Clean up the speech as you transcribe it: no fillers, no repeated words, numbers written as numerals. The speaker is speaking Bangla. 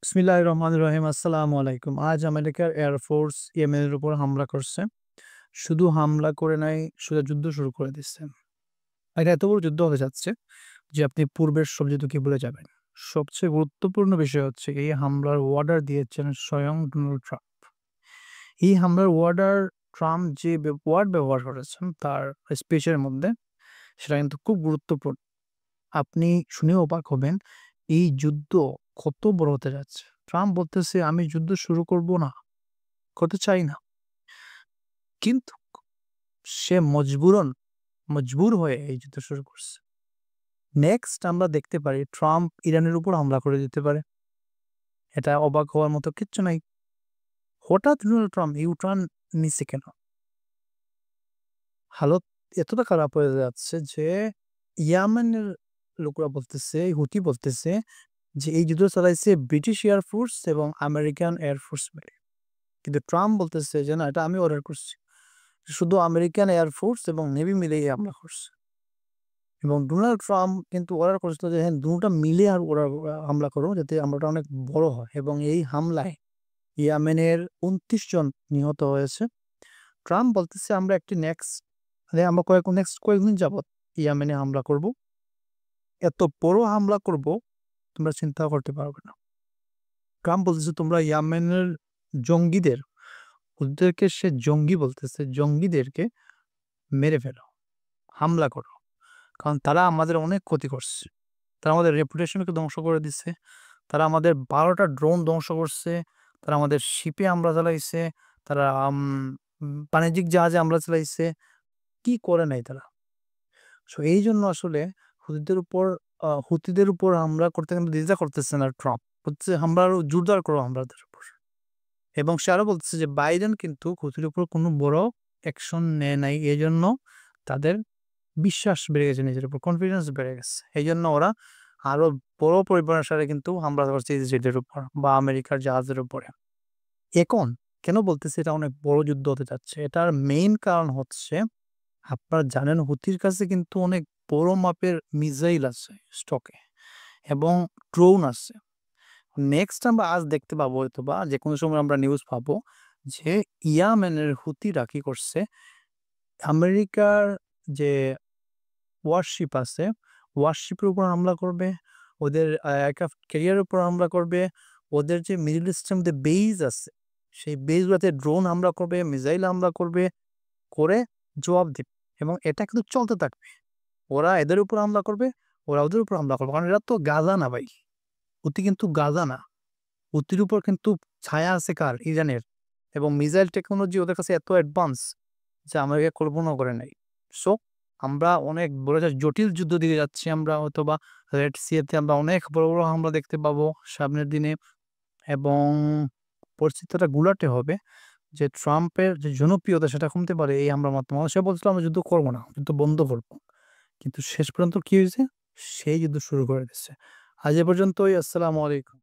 বিসমিল্লাহির রহমানির রহিম। আসসালামু আলাইকুম। আজ আমেরিকার এয়ারফোর্স ইয়েমেনের উপর হামলা করছে। শুধু হামলা করে নাই, সোজা যুদ্ধ শুরু করে দিচ্ছে। এটা এত বড় যুদ্ধ হতে যাচ্ছে যে আপনি পূর্বের সব যুদ্ধকে ভুলে যাবেন। সবচেয়ে গুরুত্বপূর্ণ বিষয় হচ্ছে এই হামলার অর্ডার দিয়েছেন স্বয়ং ডোনাল্ড ট্রাম্প। এই হামলার অর্ডার ট্রাম্প যে ওয়ার্ড ব্যবহার করেছেন তার স্পিচের মধ্যে সেটা কিন্তু খুব গুরুত্বপূর্ণ। আপনি শুনেও অবাক হবেন এই যুদ্ধ কত বড় হতে যাচ্ছে। ট্রাম্প বলতেছে, "আমি যুদ্ধ শুরু করব না, করতে চাই না।" কিন্তু সে মজবুর হয়ে এই যুদ্ধ শুরু করছে। নেক্সট আমরা দেখতে পারি ট্রাম্প ইরানের উপর হামলা করে দিতে পারে। এটা অবাক হওয়ার মতো কিচ্ছু নাই। হঠাৎ ডোনাল্ড ট্রাম্প ইউ-টার্ন নিছে কেন? হালত এতটা খারাপ হয়ে যাচ্ছে যে ইয়ামেনের লোকরা বলতেছে, হুথি বলতেছে যে এই যুদ্ধ চালাইছে ব্রিটিশ এয়ার ফোর্স এবং আমেরিকান এয়ার ফোর্স মিলে। কিন্তু ট্রাম্প বলতেছে যে, "না, এটা আমি অর্ডার করছি।" শুধু আমেরিকান এয়ার ফোর্স এবং নেভি মিলেই হামলা করছে। এবং ডোনাল্ড ট্রাম্প কিন্তু অর্ডার করেছিল যে, "হ্যাঁ, দুটোটা মিলে আর ওরা হামলা করো যাতে হামলাটা অনেক বড় হয়।" এবং এই হামলায় ইয়েমেনের ২৯ জন নিহত হয়েছে। ট্রাম্প বলতেছে, "আমরা একটি আমরা নেক্সট কয়েকদিন যাবৎ ইয়েমেনে হামলা করব। এত বড় হামলা করব তোমরা চিন্তাও করতে পারবে না।" ট্রাম্প বলতেছে, "তোমরা ইয়েমেনের জঙ্গিদের" ওদেরকে সে জঙ্গি বলতেছে, "জঙ্গিদেরকে মেরে ফেলো, হামলা করো। কারণ তারা আমাদের অনেক ক্ষতি করছে। তারা আমাদের রেপুটেশনকে ধ্বংস করে দিচ্ছে। তারা আমাদের ১২ টা ড্রোন ধ্বংস করছে। তারা আমাদের শিপে হামলা চালাইছে। তারা বাণিজ্যিক জাহাজে হামলা চালাইছে। কি করে নাই তারা?" সো এইজন্য আসলে হুতিদের উপর হামলা করতে কিন্তু দ্বিধা করতেছে না ট্রাম্প। বলতেছে, "হামলা আরো জোরদার করো আমাদের উপর।" এবং সে আরো বলতেছে যে বাইডেন কিন্তু হুতির উপর কোনো বড় অ্যাকশন নেয় নাই। এজন্য তাদের বিশ্বাস বেড়ে গেছে, নিজের উপর কনফিডেন্স বেড়ে গেছে। এইজন্য ওরা আরো বড় পরিমাণের সাথে কিন্তু হামলা করছে ইসরায়েলের উপর বা আমেরিকার জাহাজের উপরে। এখন কেন বলতেছি এটা অনেক বড় যুদ্ধ হতে যাচ্ছে? এটার মেইন কারণ হচ্ছে আপনারা জানেন হুতির কাছে কিন্তু অনেক বড় মাপের মিসাইল আছে স্টকে এবং ড্রোন আছে। নেক্সট আমরা আজ দেখতে পাবো হয়তোবা যেকোনো সময় আমরা নিউজ পাবো যে ইয়ামেনের হুতিরা কি করছে, আমেরিকার যে ওয়ারশিপ আছে, ওয়ারশিপের উপর হামলা করবে, ওদের এয়ারক্রাফট ক্যারিয়ারের উপর হামলা করবে, ওদের যে মিডল ইস্টের মধ্যে বেইজ আছে, সেই বেইজগুলোতে ড্রোন হামলা করবে, মিসাইল হামলা করবে, করে জবাব দিবে এবং এটা কিন্তু চলতে থাকবে। ওরা এদের উপর হামলা করবে, ওরা ওদের উপর হামলা করবে। কারণ এরা তো গাজা না ভাই। হুতি কিন্তু গাজা না। হুতির উপর কিন্তু ছায়া আছে কার? ইরানের। এবং মিসাইল টেকনোলজি ওদের কাছে এত অ্যাডভান্স যা আমেরিকা কল্পনাও করে নাই। সো আমরা অনেক বড় একটা জটিল যুদ্ধ দিকে যাচ্ছি আমরা হয়তোবা রেড সি তে আমরা অনেক বড় হামলা দেখতে পাবো সামনের দিনে এবং পরিস্থিতিটা ঘোলাটে হবে যে ট্রাম্পের যে জনপ্রিয়তা সেটা কমতে পারে এই হামলার মাধ্যমে। সে বলছিল, "আমরা যুদ্ধ করব না, যুদ্ধ বন্ধ করব।" কিন্তু শেষ পর্যন্ত কি হয়েছে? সেই যুদ্ধ শুরু করে দিচ্ছে। আজ এ পর্যন্তই। আসসালামু আলাইকুম।